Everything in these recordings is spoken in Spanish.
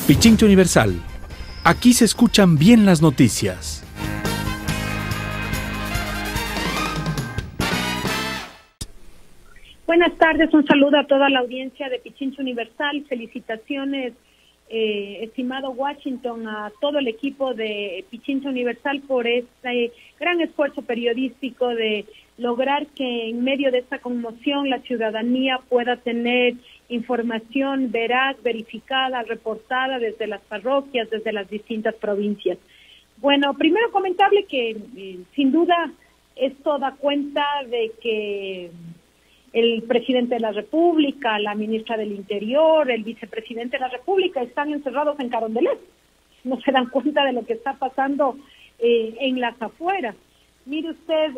Pichincha Universal. Aquí se escuchan bien las noticias. Buenas tardes, un saludo a toda la audiencia de Pichincha Universal. Felicitaciones, estimado Washington, a todo el equipo de Pichincha Universal por este gran esfuerzo periodístico de lograr que en medio de esta conmoción la ciudadanía pueda tener información veraz, verificada, reportada desde las parroquias, desde las distintas provincias. Bueno, primero comentarle que sin duda esto da cuenta de que el presidente de la República, la ministra del Interior, el vicepresidente de la República están encerrados en Carondelet. No se dan cuenta de lo que está pasando en las afueras. Mire usted,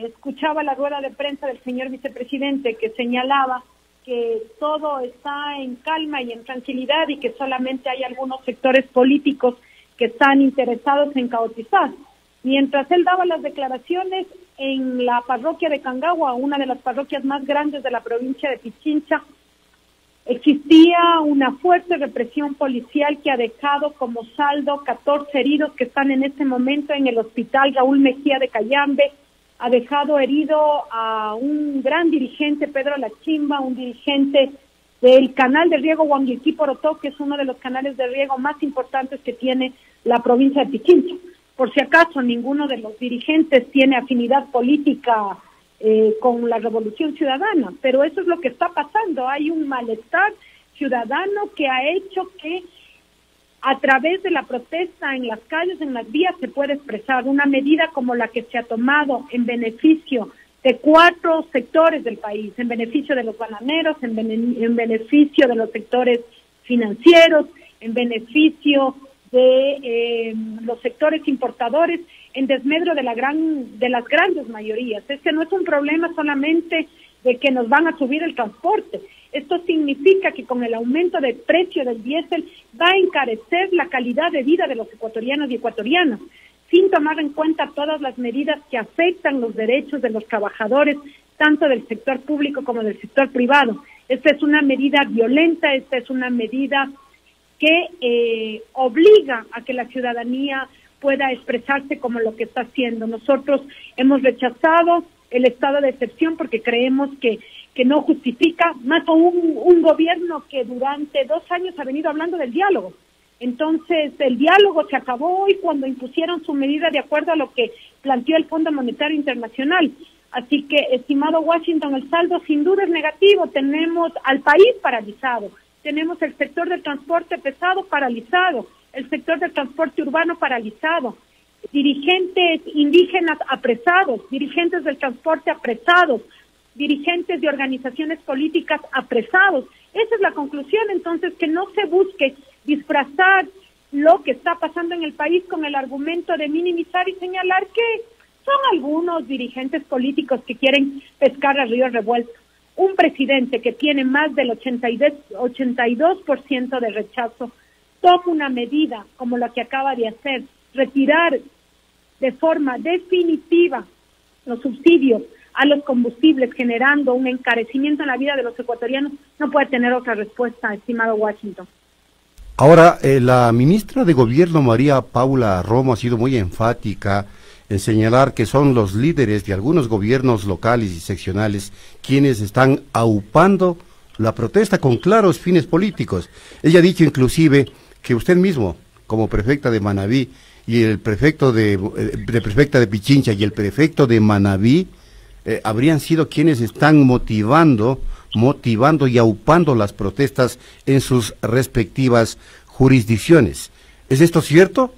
escuchaba la rueda de prensa del señor vicepresidente que señalaba que todo está en calma y en tranquilidad y que solamente hay algunos sectores políticos que están interesados en caotizar. Mientras él daba las declaraciones en la parroquia de Cangagua, una de las parroquias más grandes de la provincia de Pichincha, existía una fuerte represión policial que ha dejado como saldo 14 heridos que están en este momento en el hospital Raúl Mejía de Cayambe. Ha dejado herido a un gran dirigente, Pedro Lachimba, un dirigente del canal de riego Huanguilquí-Porotó, que es uno de los canales de riego más importantes que tiene la provincia de Pichincha. Por si acaso, ninguno de los dirigentes tiene afinidad política con la Revolución Ciudadana, pero eso es lo que está pasando. Hay un malestar ciudadano que ha hecho que a través de la protesta en las calles, en las vías, se puede expresar una medida como la que se ha tomado en beneficio de 4 sectores del país, en beneficio de los bananeros, en beneficio de los sectores financieros, en beneficio de los sectores importadores, en desmedro de las grandes mayorías. Este no es un problema solamente de que nos van a subir el transporte. Esto significa que con el aumento del precio del diésel va a encarecer la calidad de vida de los ecuatorianos y ecuatorianas, sin tomar en cuenta todas las medidas que afectan los derechos de los trabajadores, tanto del sector público como del sector privado. Esta es una medida violenta, esta es una medida que obliga a que la ciudadanía pueda expresarse como lo que está haciendo. Nosotros hemos rechazado el estado de excepción porque creemos que no justifica más un gobierno que durante 2 años ha venido hablando del diálogo. Entonces, el diálogo se acabó hoy cuando impusieron su medida de acuerdo a lo que planteó el Fondo Monetario Internacional. Así que, estimado Washington, el saldo sin duda es negativo. Tenemos al país paralizado, tenemos el sector del transporte pesado paralizado, el sector del transporte urbano paralizado, dirigentes indígenas apresados, dirigentes del transporte apresados, dirigentes de organizaciones políticas apresados. Esa es la conclusión, entonces, que no se busque disfrazar lo que está pasando en el país con el argumento de minimizar y señalar que son algunos dirigentes políticos que quieren pescar a río revuelto. Un presidente que tiene más del 82% de rechazo toma una medida como la que acaba de hacer, retirar de forma definitiva los subsidios a los combustibles, generando un encarecimiento en la vida de los ecuatorianos, no puede tener otra respuesta, estimado Washington. Ahora, la ministra de Gobierno, María Paula Romo, ha sido muy enfática en señalar que son los líderes de algunos gobiernos locales y seccionales quienes están aupando la protesta con claros fines políticos. Ella ha dicho inclusive que usted mismo, como prefecta de Manabí, y el prefecto prefecta de Pichincha y el prefecto de Manabí, habrían sido quienes están motivando y aupando las protestas en sus respectivas jurisdicciones. ¿Es esto cierto?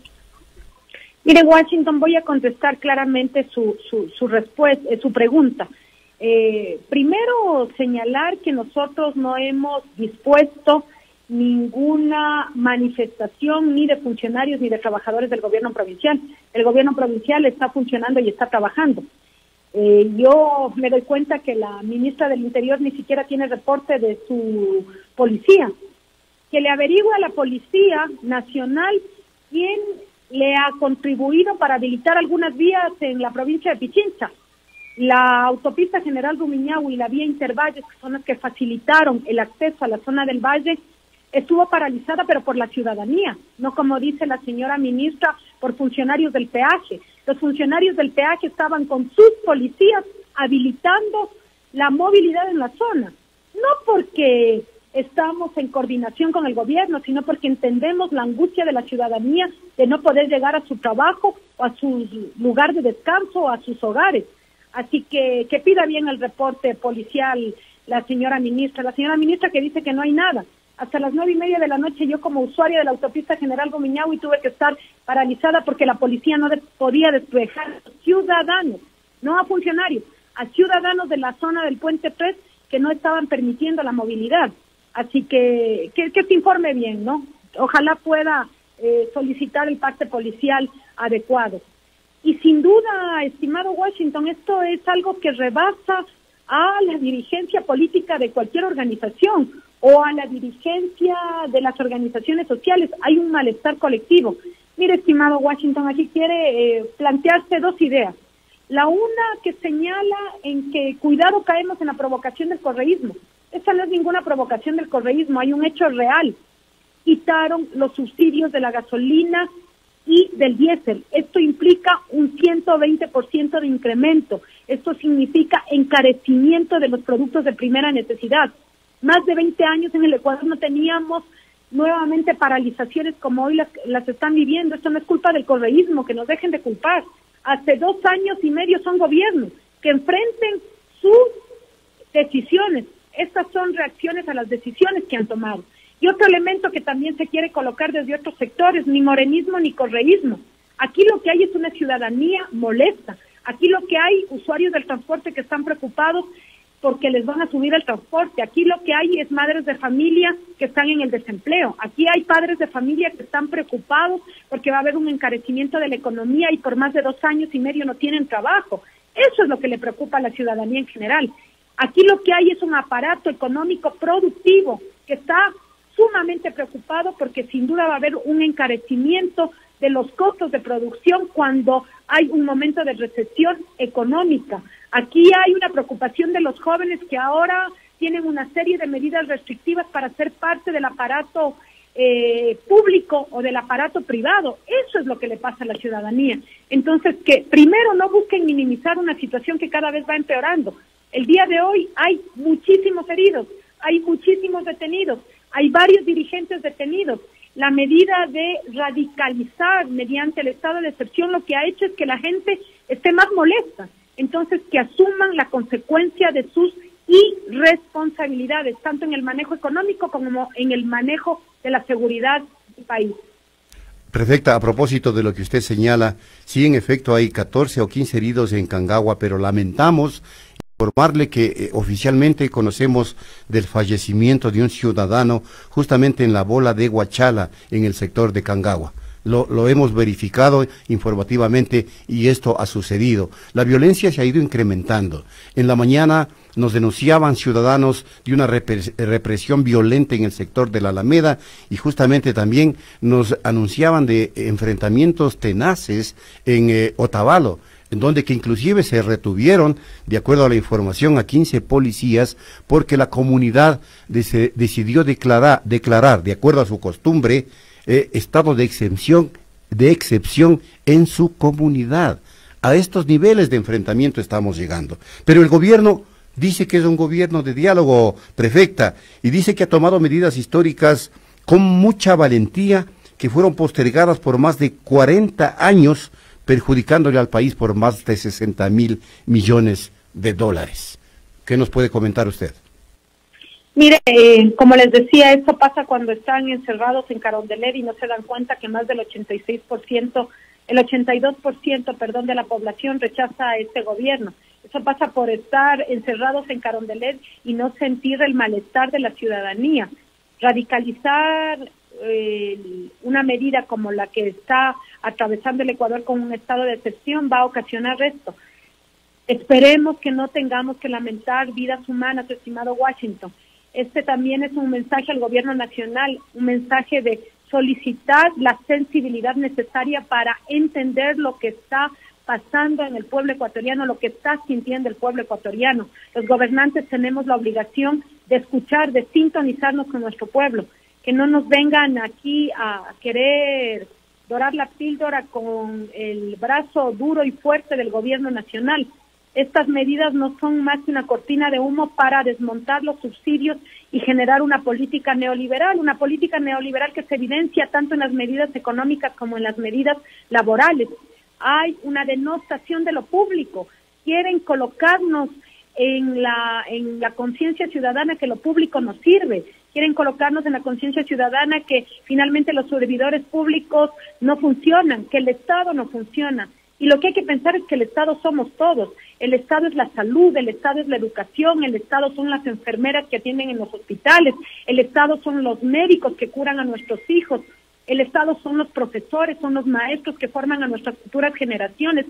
Mire, Washington, voy a contestar claramente su respuesta, su pregunta. Primero, señalar que nosotros no hemos dispuesto ninguna manifestación ni de funcionarios ni de trabajadores del gobierno provincial. El gobierno provincial está funcionando y está trabajando. Yo me doy cuenta que la ministra del Interior ni siquiera tiene reporte de su policía. Que le averigüe a la Policía Nacional quién le ha contribuido para habilitar algunas vías en la provincia de Pichincha. La autopista General Rumiñahui y la vía Intervalles, que son las que facilitaron el acceso a la zona del valle, estuvo paralizada, pero por la ciudadanía, no como dice la señora ministra, por funcionarios del peaje. Los funcionarios del peaje estaban con sus policías habilitando la movilidad en la zona, no porque estamos en coordinación con el gobierno, sino porque entendemos la angustia de la ciudadanía de no poder llegar a su trabajo o a su lugar de descanso o a sus hogares. Así que pida bien el reporte policial la señora ministra que dice que no hay nada. Hasta las 9:30 de la noche yo como usuaria de la autopista General Gomiñahui tuve que estar paralizada porque la policía no podía despejar a ciudadanos, no a funcionarios, a ciudadanos de la zona del Puente 3 que no estaban permitiendo la movilidad. Así que se informe bien, ¿no? Ojalá pueda solicitar el parte policial adecuado. Y sin duda, estimado Washington, esto es algo que rebasa a la dirigencia política de cualquier organización o a la dirigencia de las organizaciones sociales. Hay un malestar colectivo. Mire, estimado Washington, aquí quiere plantearse dos ideas. La una que señala en que cuidado caemos en la provocación del correísmo. Esta no es ninguna provocación del correísmo, hay un hecho real. Quitaron los subsidios de la gasolina y del diésel. Esto implica un 120% de incremento. Esto significa encarecimiento de los productos de primera necesidad. Más de 20 años en el Ecuador no teníamos nuevamente paralizaciones como hoy las están viviendo. Esto no es culpa del correísmo, que nos dejen de culpar. Hace 2 años y medio son gobiernos que enfrenten sus decisiones. Estas son reacciones a las decisiones que han tomado. Y otro elemento que también se quiere colocar desde otros sectores, ni morenismo ni correísmo. Aquí lo que hay es una ciudadanía molesta. Aquí lo que hay, usuarios del transporte que están preocupados porque les van a subir el transporte. Aquí lo que hay es madres de familia que están en el desempleo. Aquí hay padres de familia que están preocupados porque va a haber un encarecimiento de la economía y por más de 2 años y medio no tienen trabajo. Eso es lo que le preocupa a la ciudadanía en general. Aquí lo que hay es un aparato económico productivo que está sumamente preocupado porque sin duda va a haber un encarecimiento de los costos de producción cuando hay un momento de recesión económica. Aquí hay una preocupación de los jóvenes que ahora tienen una serie de medidas restrictivas para ser parte del aparato público o del aparato privado. Eso es lo que le pasa a la ciudadanía. Entonces, que primero no busquen minimizar una situación que cada vez va empeorando. El día de hoy hay muchísimos heridos, hay muchísimos detenidos, hay varios dirigentes detenidos. La medida de radicalizar mediante el estado de excepción lo que ha hecho es que la gente esté más molesta. Entonces, que asuman la consecuencia de sus irresponsabilidades, tanto en el manejo económico como en el manejo de la seguridad del país. Prefecta, a propósito de lo que usted señala, sí, en efecto hay 14 o 15 heridos en Cangagua, pero lamentamos informarle que oficialmente conocemos del fallecimiento de un ciudadano justamente en la bola de Huachala, en el sector de Cangagua. Lo hemos verificado informativamente y esto ha sucedido. La violencia se ha ido incrementando. En la mañana nos denunciaban ciudadanos de una represión violenta en el sector de la Alameda y justamente también nos anunciaban de enfrentamientos tenaces en Otavalo, en donde que inclusive se retuvieron, de acuerdo a la información, a 15 policías, porque la comunidad decidió declarar, de acuerdo a su costumbre, estado de excepción en su comunidad. A estos niveles de enfrentamiento estamos llegando. Pero el gobierno dice que es un gobierno de diálogo, prefecta, y dice que ha tomado medidas históricas con mucha valentía que fueron postergadas por más de 40 años, perjudicándole al país por más de 60.000 millones de dólares. ¿Qué nos puede comentar usted? Mire, como les decía, esto pasa cuando están encerrados en Carondelet y no se dan cuenta que más del 82% de la población rechaza a este gobierno. Eso pasa por estar encerrados en Carondelet y no sentir el malestar de la ciudadanía. Radicalizar una medida como la que está atravesando el Ecuador con un estado de excepción va a ocasionar esto. Esperemos que no tengamos que lamentar vidas humanas, estimado Washington. Este también es un mensaje al gobierno nacional, un mensaje de solicitar la sensibilidad necesaria para entender lo que está pasando en el pueblo ecuatoriano, lo que está sintiendo el pueblo ecuatoriano. Los gobernantes tenemos la obligación de escuchar, de sintonizarnos con nuestro pueblo. que no nos vengan aquí a querer dorar la píldora con el brazo duro y fuerte del gobierno nacional. Estas medidas no son más que una cortina de humo para desmontar los subsidios y generar una política neoliberal que se evidencia tanto en las medidas económicas como en las medidas laborales. Hay una denostación de lo público, quieren colocarnos en la conciencia ciudadana que lo público nos sirve, quieren colocarnos en la conciencia ciudadana que finalmente los servidores públicos no funcionan, que el Estado no funciona. Y lo que hay que pensar es que el Estado somos todos. El Estado es la salud, el Estado es la educación, el Estado son las enfermeras que atienden en los hospitales, el Estado son los médicos que curan a nuestros hijos, el Estado son los profesores, son los maestros que forman a nuestras futuras generaciones.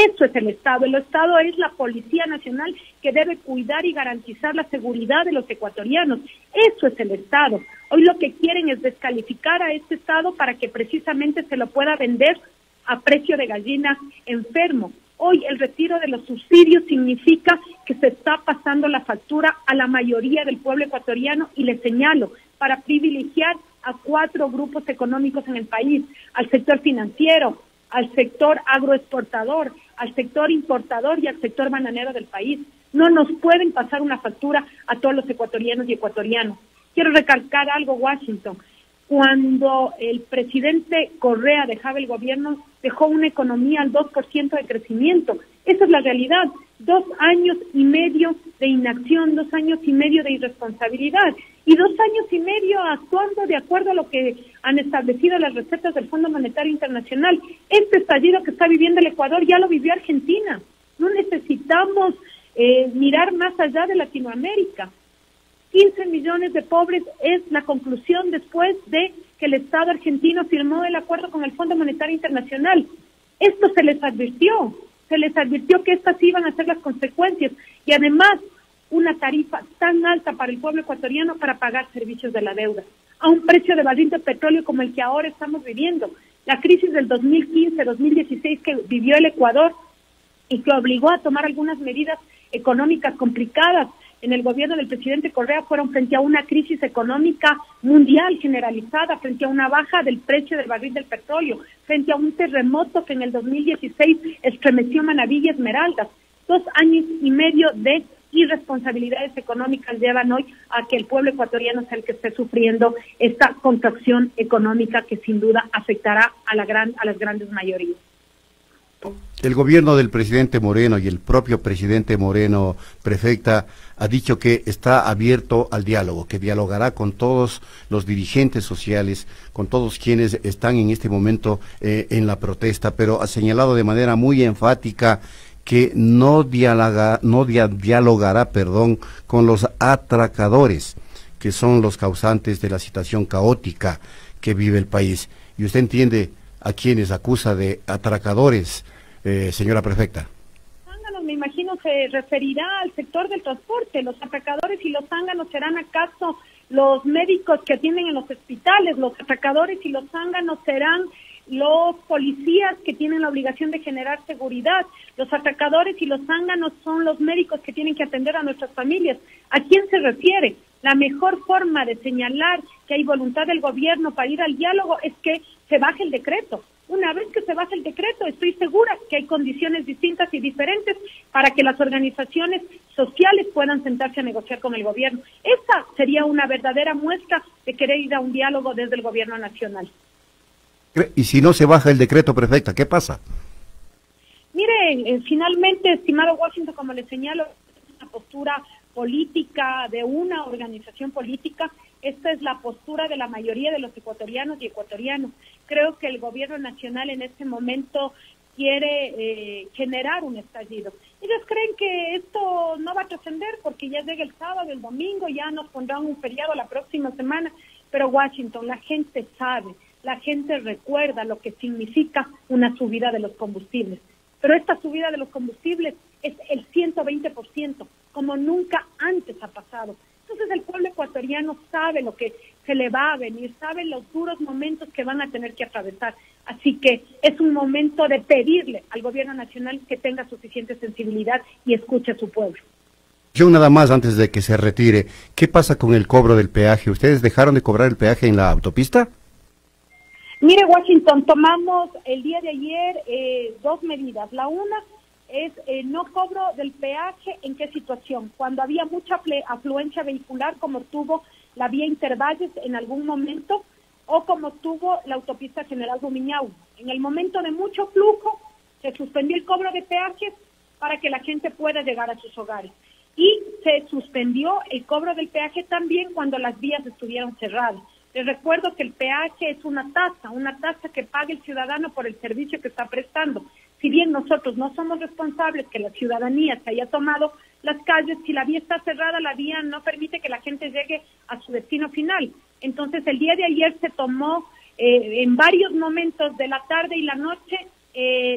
Eso es el Estado es la Policía Nacional que debe cuidar y garantizar la seguridad de los ecuatorianos. Eso es el Estado. Hoy lo que quieren es descalificar a este Estado para que precisamente se lo pueda vender a precio de gallina enfermo. Hoy el retiro de los subsidios significa que se está pasando la factura a la mayoría del pueblo ecuatoriano, y le señalo, para privilegiar a 4 grupos económicos en el país: al sector financiero, al sector agroexportador, al sector importador y al sector bananero del país. No nos pueden pasar una factura a todos los ecuatorianos y ecuatorianas. Quiero recalcar algo, Washington. Cuando el presidente Correa dejaba el gobierno, dejó una economía al 2% de crecimiento. Esa es la realidad. 2 años y medio de inacción, 2 años y medio de irresponsabilidad y 2 años y medio actuando de acuerdo a lo que han establecido las recetas del Fondo Monetario Internacional. Este estallido que está viviendo el Ecuador ya lo vivió Argentina. No necesitamos mirar más allá de Latinoamérica. 15 millones de pobres es la conclusión después de que el Estado argentino firmó el acuerdo con el Fondo Monetario Internacional. Esto se les advirtió que estas iban a ser las consecuencias, y además una tarifa tan alta para el pueblo ecuatoriano para pagar servicios de la deuda, a un precio de barril de petróleo como el que ahora estamos viviendo. La crisis del 2015-2016 que vivió el Ecuador y que obligó a tomar algunas medidas económicas complicadas en el gobierno del presidente Correa fueron frente a una crisis económica mundial generalizada, frente a una baja del precio del barril del petróleo, frente a un terremoto que en el 2016 estremeció Manabí y Esmeraldas. 2 años y medio de irresponsabilidades económicas llevan hoy a que el pueblo ecuatoriano sea el que esté sufriendo esta contracción económica que sin duda afectará a las grandes mayorías. El gobierno del presidente Moreno y el propio presidente Moreno, prefecta, ha dicho que está abierto al diálogo, que dialogará con todos los dirigentes sociales, con todos quienes están en este momento en la protesta, pero ha señalado de manera muy enfática que no dialogará con los atracadores, que son los causantes de la situación caótica que vive el país. Y usted entiende a quienes acusa de atracadores, señora prefecta. Zánganos, me imagino, se referirá al sector del transporte. Los atracadores y los zánganos serán acaso los médicos que atienden en los hospitales. Los atracadores y los zánganos serán los policías que tienen la obligación de generar seguridad. Los atracadores y los zánganos son los médicos que tienen que atender a nuestras familias. ¿A quién se refiere? La mejor forma de señalar que hay voluntad del gobierno para ir al diálogo es que se baje el decreto. Una vez que se baje el decreto, estoy segura que hay condiciones distintas y diferentes para que las organizaciones sociales puedan sentarse a negociar con el gobierno. Esa sería una verdadera muestra de querer ir a un diálogo desde el gobierno nacional. Y si no se baja el decreto, prefecta, ¿qué pasa? Miren, finalmente, estimado Washington, como le señalo, es una postura política de una organización política. Esta es la postura de la mayoría de los ecuatorianos y ecuatorianas. Creo que el gobierno nacional en este momento quiere generar un estallido. Ellos creen que esto no va a trascender porque ya llega el sábado, el domingo, ya nos pondrán un feriado la próxima semana. Pero Washington, la gente sabe, la gente recuerda lo que significa una subida de los combustibles. Pero esta subida de los combustibles es el 120%, como nunca antes ha pasado. Entonces el pueblo ecuatoriano sabe lo que se le va a venir, sabe los duros momentos que van a tener que atravesar. Así que es un momento de pedirle al gobierno nacional que tenga suficiente sensibilidad y escuche a su pueblo. Yo nada más antes de que se retire, ¿qué pasa con el cobro del peaje? ¿Ustedes dejaron de cobrar el peaje en la autopista? Mire, Washington, tomamos el día de ayer dos medidas. La una es no cobro del peaje. ¿En qué situación? Cuando había mucha afluencia vehicular, como tuvo la vía Intervalles en algún momento, o como tuvo la autopista General Rumiñahui. En el momento de mucho flujo, se suspendió el cobro de peajes para que la gente pueda llegar a sus hogares. Y se suspendió el cobro del peaje también cuando las vías estuvieron cerradas. Les recuerdo que el peaje es una tasa que paga el ciudadano por el servicio que está prestando. Si bien nosotros no somos responsables que la ciudadanía se haya tomado las calles, si la vía está cerrada, la vía no permite que la gente llegue a su destino final. Entonces, el día de ayer se tomó en varios momentos de la tarde y la noche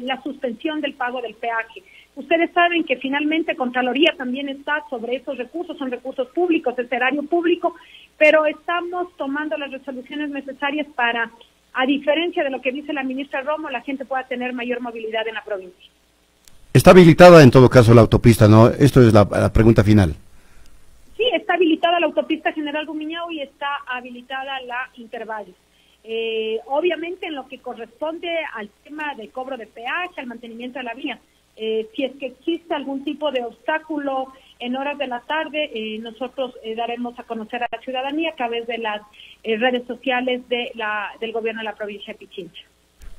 la suspensión del pago del peaje. Ustedes saben que finalmente Contraloría también está sobre esos recursos, son recursos públicos, es erario público, pero estamos tomando las resoluciones necesarias para, a diferencia de lo que dice la ministra Romo, la gente pueda tener mayor movilidad en la provincia. Está habilitada en todo caso la autopista, ¿no? Esto es la pregunta final. Sí, está habilitada la autopista General Rumiñahui y está habilitada la Intervalles. Obviamente en lo que corresponde al tema de cobro de peaje, al mantenimiento de la vía, si es que existe algún tipo de obstáculo en horas de la tarde, nosotros daremos a conocer a la ciudadanía a través de las redes sociales del gobierno de la provincia de Pichincha.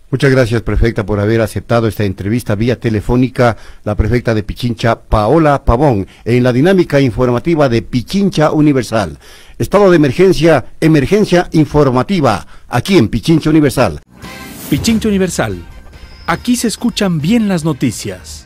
Muchas gracias, prefecta, por haber aceptado esta entrevista vía telefónica. La prefecta de Pichincha, Paola Pavón, en la dinámica informativa de Pichincha Universal. Estado de emergencia, emergencia informativa, aquí en Pichincha Universal. Pichincha Universal. Aquí se escuchan bien las noticias.